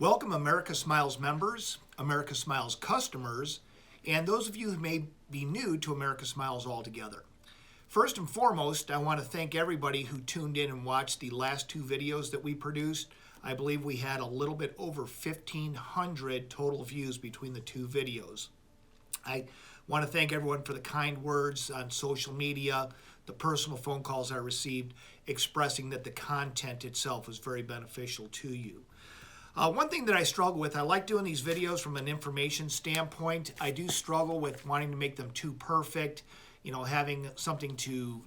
Welcome America Smiles members, America Smiles customers, and those of you who may be new to America Smiles altogether. First and foremost, I want to thank everybody who tuned in and watched the last two videos that we produced. I believe we had a little bit over 1,500 total views between the two videos. I want to thank everyone for the kind words on social media, the personal phone calls I received expressing that the content itself was very beneficial to you. One thing that I struggle with, I like doing these videos from an information standpoint. I do struggle with wanting to make them too perfect, having something to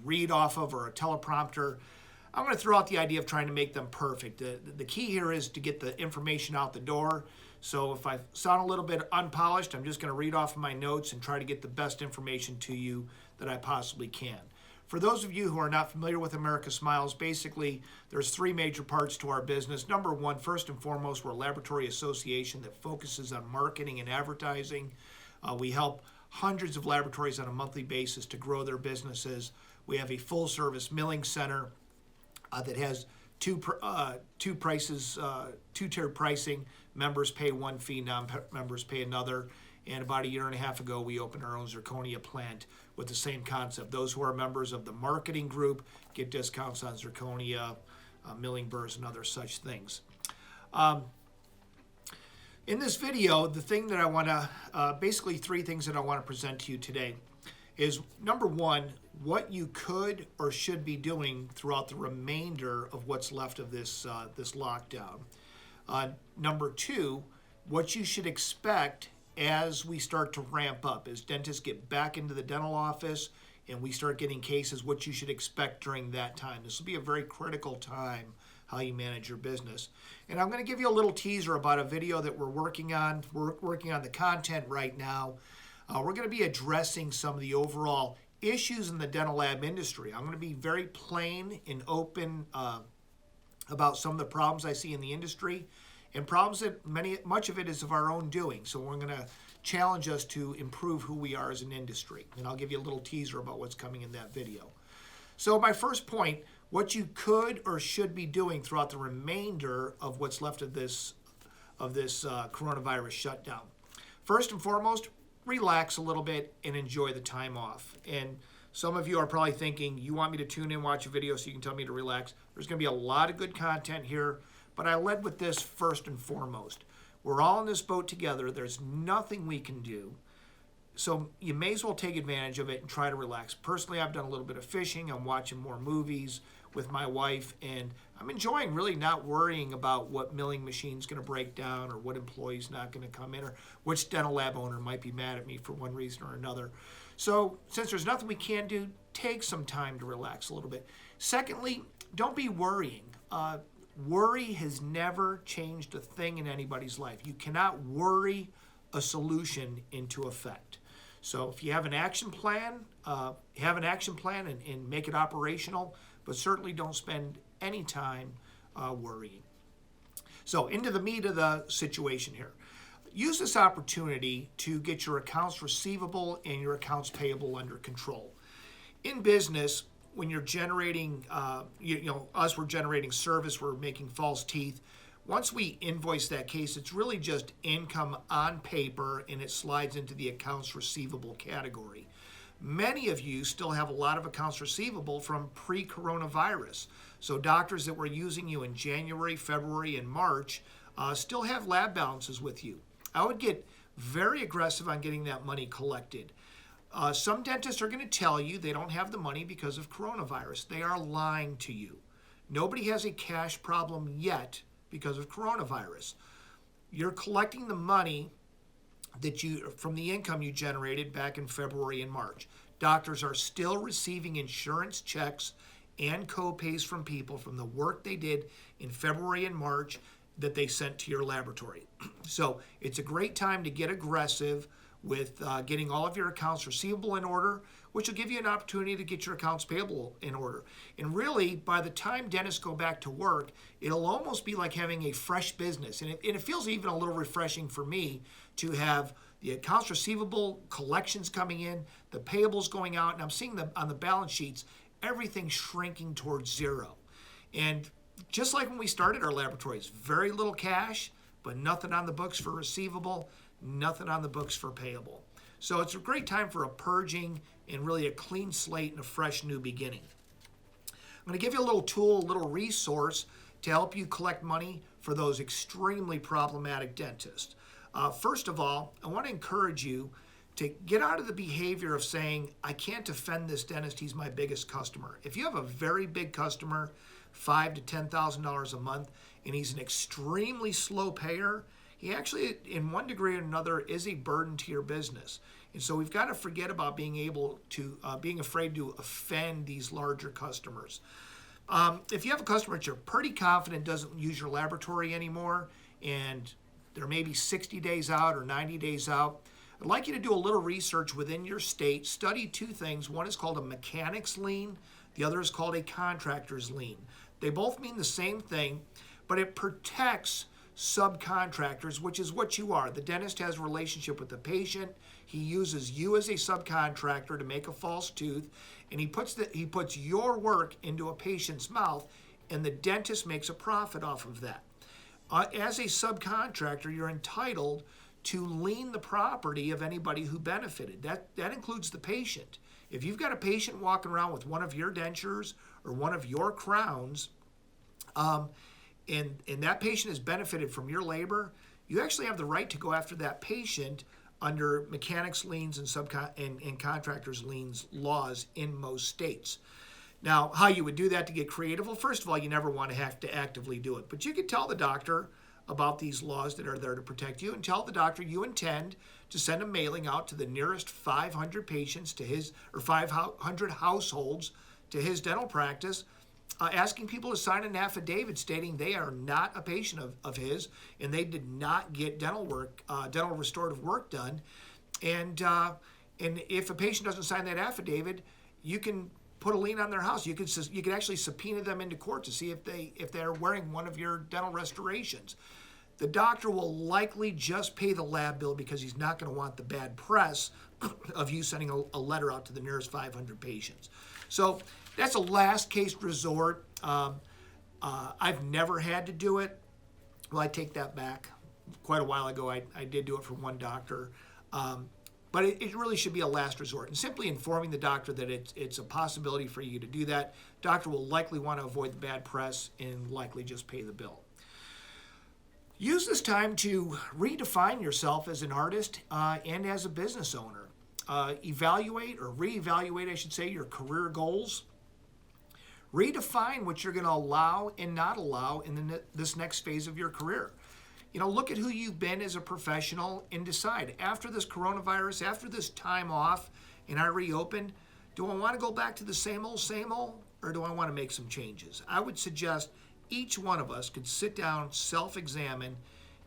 read off of or a teleprompter. I'm going to throw out the idea of trying to make them perfect. The key here is to get the information out the door. So if I sound a little bit unpolished, I'm just going to read off of my notes and try to get the best information to you that I possibly can. For those of you who are not familiar with America Smiles, basically there's three major parts to our business. Number one, first and foremost, we're a laboratory association that focuses on marketing and advertising. We help hundreds of laboratories on a monthly basis to grow their businesses. We have a full-service milling center that has two prices, two-tiered pricing. Members pay one fee, non-members pay another. And about a year and a half ago, we opened our own zirconia plant with the same concept. Those who are members of the marketing group get discounts on zirconia, milling burrs, and other such things. In this video, the thing that I want to, basically three things that I want to present to you today is, number one, what you could or should be doing throughout the remainder of what's left of this lockdown. Number two, what you should expect as we start to ramp up, as dentists get back into the dental office and we start getting cases, what you should expect during that time. This will be a very critical time, how you manage your business. And I'm going to give you a little teaser about a video that we're working on. We're working on the content right now. We're going to be addressing some of the overall issues in the dental lab industry. I'm going to be very plain and open about some of the problems I see in the industry, and problems that much of it is of our own doing. So we're going to challenge us to improve who we are as an industry. And I'll give you a little teaser about what's coming in that video. So my first point, what you could or should be doing throughout the remainder of what's left of this coronavirus shutdown. First and foremost, relax a little bit and enjoy the time off. And some of you are probably thinking, you want me to tune in, watch a video so you can tell me to relax. There's going to be a lot of good content here. But I led with this first and foremost. We're all in this boat together. There's nothing we can do. So you may as well take advantage of it and try to relax. Personally, I've done a little bit of fishing. I'm watching more movies with my wife. And I'm enjoying really not worrying about what milling machine's going to break down or what employee's not going to come in or which dental lab owner might be mad at me for one reason or another. So since there's nothing we can do, take some time to relax a little bit. Secondly, don't be worrying. Worry has never changed a thing in anybody's life. You cannot worry a solution into effect. So if you have an action plan, and make it operational, but certainly don't spend any time worrying. So into the meat of the situation here. Use this opportunity to get your accounts receivable and your accounts payable under control. In business, when you're generating, we're generating service, we're making false teeth. Once we invoice that case, it's really just income on paper and it slides into the accounts receivable category. Many of you still have a lot of accounts receivable from pre-coronavirus. So doctors that were using you in January, February, and March still have lab balances with you. I would get very aggressive on getting that money collected. Some dentists are going to tell you they don't have the money because of coronavirus. They are lying to you. Nobody has a cash problem yet because of coronavirus. You're collecting the money from the income you generated back in February and March. Doctors are still receiving insurance checks and co-pays from people from the work they did in February and March that they sent to your laboratory. So it's a great time to get aggressive with getting all of your accounts receivable in order, which will give you an opportunity to get your accounts payable in order. And really, by the time dentists go back to work, it'll almost be like having a fresh business. And it feels even a little refreshing for me to have the accounts receivable collections coming in, the payables going out, and I'm seeing on the balance sheets, everything shrinking towards zero. And just like when we started our laboratories, very little cash, but nothing on the books for receivable, nothing on the books for payable. So it's a great time for a purging and really a clean slate and a fresh new beginning. I'm going to give you a little tool, a little resource to help you collect money for those extremely problematic dentists. First of all, I want to encourage you to get out of the behavior of saying, I can't offend this dentist, he's my biggest customer. If you have a very big customer, $5,000 to $10,000 a month, and he's an extremely slow payer, he actually, in one degree or another, is a burden to your business. And so we've got to forget about being afraid to offend these larger customers. If you have a customer that you're pretty confident doesn't use your laboratory anymore, and they're maybe 60 days out or 90 days out, I'd like you to do a little research within your state. Study two things. One is called a mechanic's lien. The other is called a contractor's lien. They both mean the same thing, but it protects subcontractors, which is what you are. The dentist has a relationship with the patient. He uses you as a subcontractor to make a false tooth, and he puts your work into a patient's mouth, and the dentist makes a profit off of that. As a subcontractor, you're entitled to lien the property of anybody who benefited. That includes the patient. If you've got a patient walking around with one of your dentures or one of your crowns, and that patient has benefited from your labor, you actually have the right to go after that patient under mechanics liens and contractors liens laws in most states. Now, how you would do that to get creative? Well, first of all, you never want to have to actively do it, but you could tell the doctor about these laws that are there to protect you, and tell the doctor you intend to send a mailing out to the nearest 500 patients to his, or 500 households to his dental practice, asking people to sign an affidavit stating they are not a patient of his and they did not get dental restorative work done. And if a patient doesn't sign that affidavit, you can put a lien on their house. You can actually subpoena them into court to see if they're wearing one of your dental restorations. The doctor will likely just pay the lab bill because he's not going to want the bad press of you sending a letter out to the nearest 500 patients. So that's a last case resort. I've never had to do it. Well, I take that back. Quite a while ago, I did do it for one doctor. But it really should be a last resort. And simply informing the doctor that it's a possibility for you to do that, doctor will likely want to avoid the bad press and likely just pay the bill. Use this time to redefine yourself as an artist and as a business owner. Evaluate or reevaluate, I should say, your career goals. Redefine what you're going to allow and not allow in this next phase of your career. Look at who you've been as a professional and decide, after this coronavirus, after this time off, and I reopen, do I want to go back to the same old, or do I want to make some changes? I would suggest each one of us could sit down, self-examine,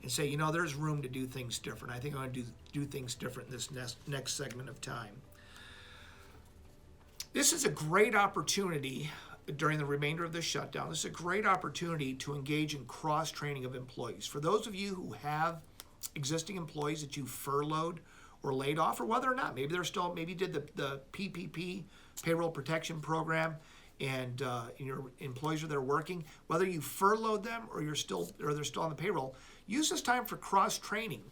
and say, there's room to do things different. I think I want to do things different in this next segment of time. This is a great opportunity during the remainder of this shutdown. This is a great opportunity to engage in cross-training of employees. For those of you who have existing employees that you furloughed or laid off, or whether or not, maybe you did the PPP, Payroll Protection Program, and your employees are there working, whether you furloughed them or they're still on the payroll, use this time for cross-training.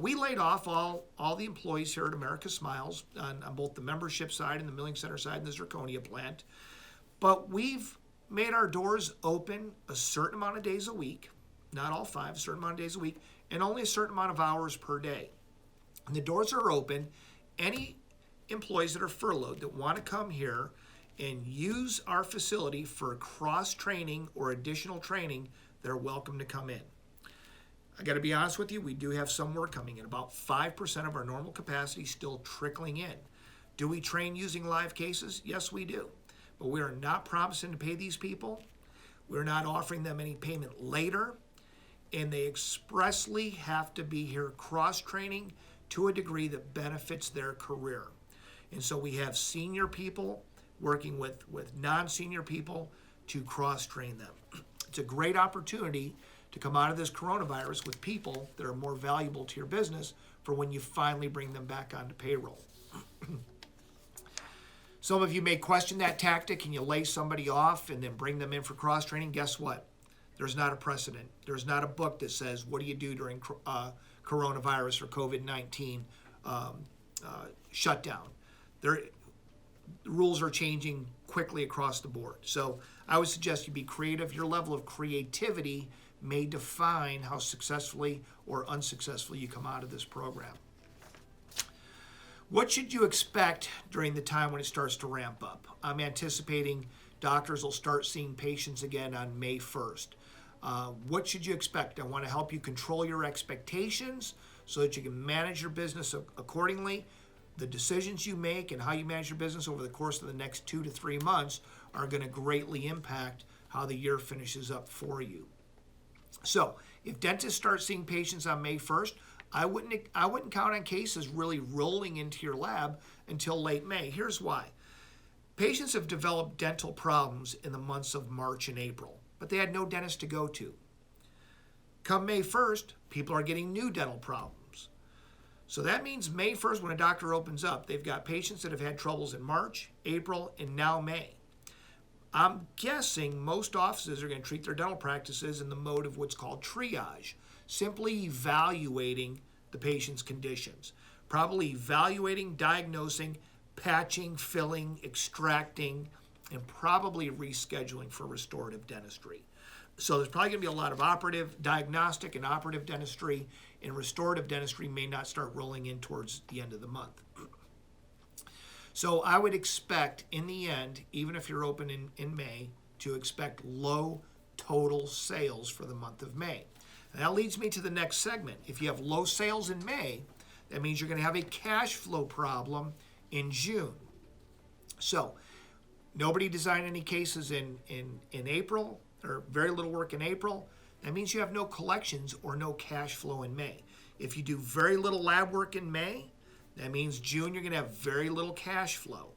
We laid off all the employees here at America Smiles on both the membership side and the milling center side and the zirconia plant. But we've made our doors open a certain amount of days a week, not all 5, a certain amount of days a week, and only a certain amount of hours per day. And the doors are open. Any employees that are furloughed that want to come here and use our facility for cross-training or additional training, they're welcome to come in. I got to be honest with you, we do have some work coming in. About 5% of our normal capacity still trickling in. Do we train using live cases? Yes, we do. But we are not promising to pay these people. We're not offering them any payment later. And they expressly have to be here cross-training to a degree that benefits their career. And so we have senior people working with non-senior people to cross-train them. It's a great opportunity to come out of this coronavirus with people that are more valuable to your business for when you finally bring them back onto payroll. Some of you may question that tactic and you lay somebody off and then bring them in for cross-training. Guess what? There's not a precedent. There's not a book that says, what do you do during coronavirus or COVID-19 shutdown. The rules are changing quickly across the board. So I would suggest you be creative. Your level of creativity may define how successfully or unsuccessfully you come out of this program. What should you expect during the time when it starts to ramp up? I'm anticipating doctors will start seeing patients again on May 1st. What should you expect? I want to help you control your expectations so that you can manage your business accordingly. The decisions you make and how you manage your business over the course of the next 2 to 3 months are going to greatly impact how the year finishes up for you. So if dentists start seeing patients on May 1st, I wouldn't count on cases really rolling into your lab until late May. Here's why. Patients have developed dental problems in the months of March and April, but they had no dentist to go to. Come May 1st, people are getting new dental problems. So that means May 1st, when a doctor opens up, they've got patients that have had troubles in March, April, and now May. I'm guessing most offices are going to treat their dental practices in the mode of what's called triage, simply evaluating the patient's conditions, probably evaluating, diagnosing, patching, filling, extracting, and probably rescheduling for restorative dentistry. So there's probably going to be a lot of diagnostic and operative dentistry, and restorative dentistry may not start rolling in towards the end of the month. So I would expect in the end, even if you're open in May, to expect low total sales for the month of May. And that leads me to the next segment. If you have low sales in May, that means you're going to have a cash flow problem in June. So nobody designed any cases in April, or very little work in April. That means you have no collections or no cash flow in May. If you do very little lab work in May, that means June you're going to have very little cash flow.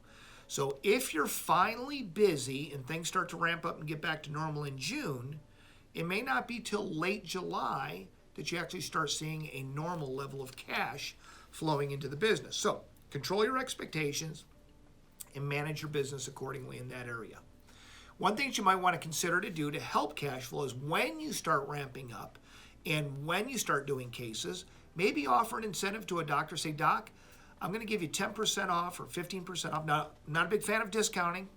So if you're finally busy and things start to ramp up and get back to normal in June, it may not be till late July that you actually start seeing a normal level of cash flowing into the business. So control your expectations and manage your business accordingly in that area. One thing that you might want to consider to do to help cash flow is when you start ramping up and when you start doing cases, maybe offer an incentive to a doctor. Say, Doc, I'm going to give you 10% off or 15% off. Now, I'm not a big fan of discounting,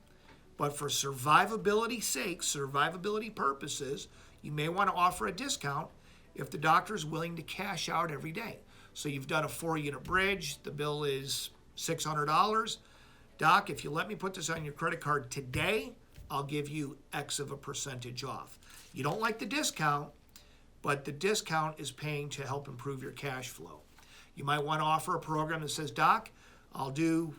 but for survivability sake, survivability purposes, you may want to offer a discount if the doctor is willing to cash out every day. So you've done a 4-unit bridge. The bill is $600. Doc, if you let me put this on your credit card today, I'll give you X of a percentage off. You don't like the discount, but the discount is paying to help improve your cash flow. You might want to offer a program that says, Doc, I'll give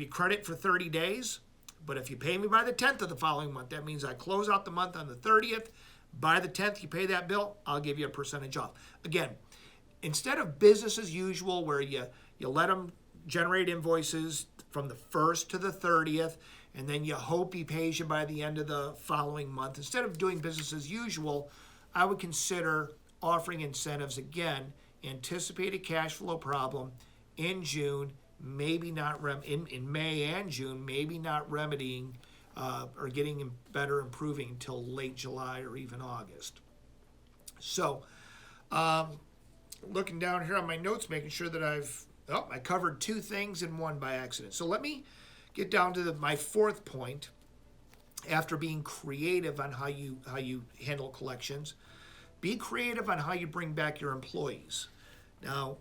you credit for 30 days, but if you pay me by the 10th of the following month, that means I close out the month on the 30th. By the 10th, you pay that bill, I'll give you a percentage off. Again, instead of business as usual where you let them generate invoices from the 1st to the 30th, and then you hope he pays you by the end of the following month. Instead of doing business as usual, I would consider offering incentives again, anticipated cash flow problem in June, maybe not in May and June, maybe not remedying or getting better, improving until late July or even August. So, looking down here on my notes, making sure that I covered 2 things in one by accident. So let me get down to my 4th point. After being creative on how you handle collections, be creative on how you bring back your employees. Now,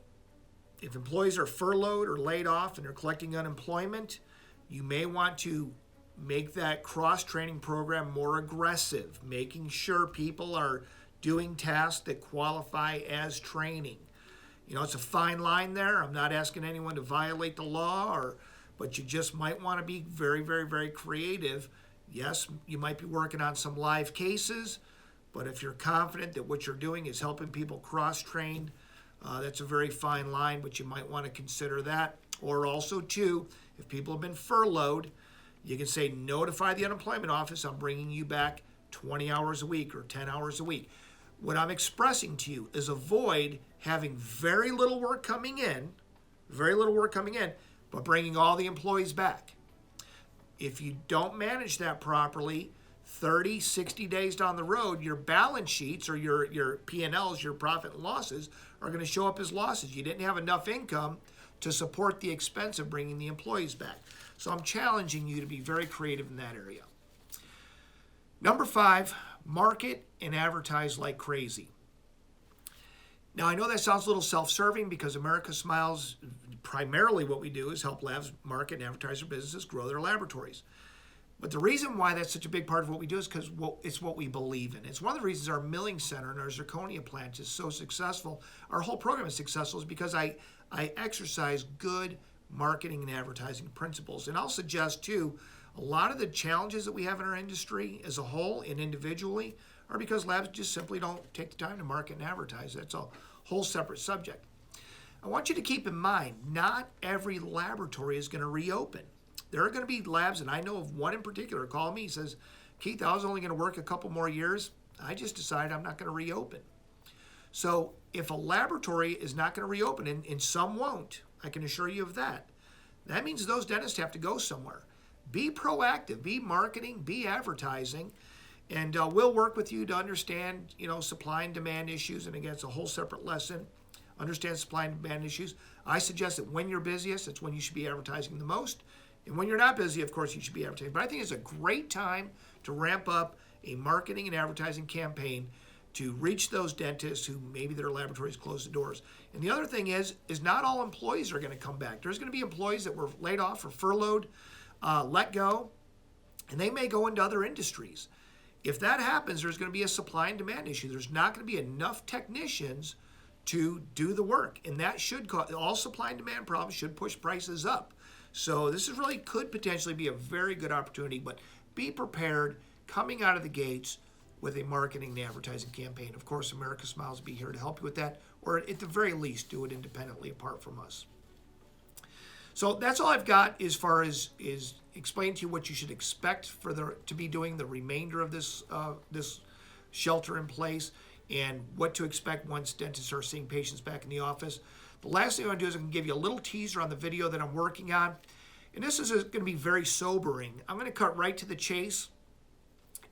if employees are furloughed or laid off and they're collecting unemployment, you may want to make that cross-training program more aggressive, making sure people are doing tasks that qualify as training. You know, it's a fine line there. I'm not asking anyone to violate the law, but you just might want to be very, very, very creative. Yes, you might be working on some live cases, but if you're confident that what you're doing is helping people cross-train, that's a very fine line, but you might want to consider that. Or also, too, if people have been furloughed, you can say, notify the unemployment office, I'm bringing you back 20 hours a week or 10 hours a week. What I'm expressing to you is avoid having very little work coming in, but bringing all the employees back. If you don't manage that properly, 30, 60 days down the road, your balance sheets or your P&Ls, your profit and losses, are going to show up as losses. You didn't have enough income to support the expense of bringing the employees back. So I'm challenging you to be very creative in that area. Number 5, market and advertise like crazy. Now, I know that sounds a little self-serving because America Smiles, primarily what we do is help labs market and advertise their businesses, grow their laboratories. But the reason why that's such a big part of what we do is because it's what we believe in. It's one of the reasons our milling center and our zirconia plant is so successful. Our whole program is successful is because I exercise good marketing and advertising principles. And I'll suggest, too, a lot of the challenges that we have in our industry as a whole and individually are because labs just simply don't take the time to market and advertise. That's a whole separate subject. I want you to keep in mind, not every laboratory is going to reopen. There are going to be labs, and I know of one in particular, called me, says, Keith, I was only going to work a couple more years. I just decided I'm not going to reopen. So if a laboratory is not going to reopen, and some won't, I can assure you of that, that means those dentists have to go somewhere. Be proactive, be marketing, be advertising, and we'll work with you to understand, supply and demand issues. And again, it's a whole separate lesson. Understand supply and demand issues. I suggest that when you're busiest, it's when you should be advertising the most. And when you're not busy, of course, you should be advertising. But I think it's a great time to ramp up a marketing and advertising campaign to reach those dentists who maybe their laboratories close the doors. And the other thing is not all employees are going to come back. There's going to be employees that were laid off or furloughed, let go, and they may go into other industries. If that happens, there's going to be a supply and demand issue. There's not going to be enough technicians to do the work. And that should cause, all supply and demand problems should push prices up. So this is really could potentially be a very good opportunity, but be prepared coming out of the gates with a marketing and advertising campaign. Of course, America Smiles will be here to help you with that, or at the very least, do it independently apart from us. So that's all I've got as far as is explain to you what you should expect for to be doing the remainder of this shelter in place and what to expect once dentists are seeing patients back in the office. The last thing I want to do is I can give you a little teaser on the video that I'm working on. And this is going to be very sobering. I'm going to cut right to the chase.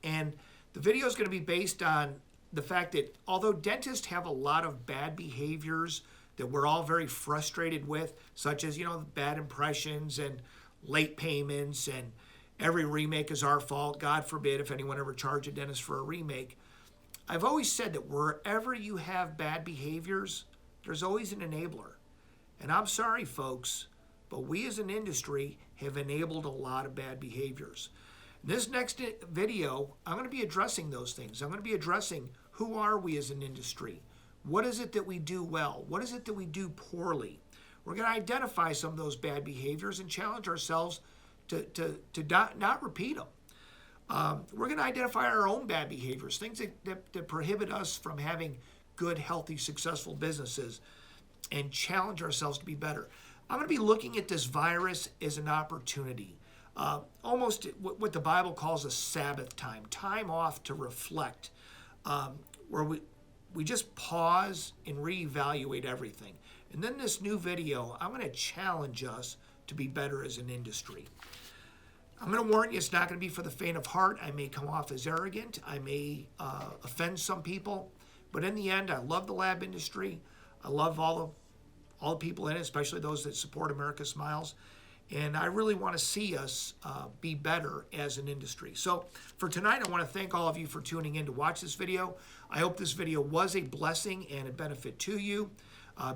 And the video is going to be based on the fact that although dentists have a lot of bad behaviors that we're all very frustrated with, such as, bad impressions and late payments and every remake is our fault, God forbid if anyone ever charged a dentist for a remake. I've always said that wherever you have bad behaviors, there's always an enabler. And I'm sorry, folks, but we as an industry have enabled a lot of bad behaviors. In this next video, I'm going to be addressing those things. I'm going to be addressing who are we as an industry? What is it that we do well? What is it that we do poorly? We're going to identify some of those bad behaviors and challenge ourselves to not repeat them. We're going to identify our own bad behaviors, things that prohibit us from having good, healthy, successful businesses, and challenge ourselves to be better. I'm going to be looking at this virus as an opportunity, almost what the Bible calls a Sabbath time off to reflect, where we just pause and reevaluate everything. And then this new video, I'm going to challenge us to be better as an industry. I'm going to warn you, it's not going to be for the faint of heart. I may come off as arrogant. I may offend some people. But in the end, I love the lab industry. I love all the people in it, especially those that support America Smiles. And I really want to see us be better as an industry. So for tonight, I want to thank all of you for tuning in to watch this video. I hope this video was a blessing and a benefit to you.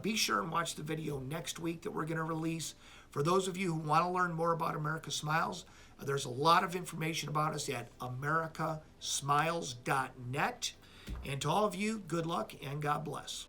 Be sure and watch the video next week that we're going to release. For those of you who want to learn more about America Smiles, there's a lot of information about us at americasmiles.net. And to all of you, good luck and God bless.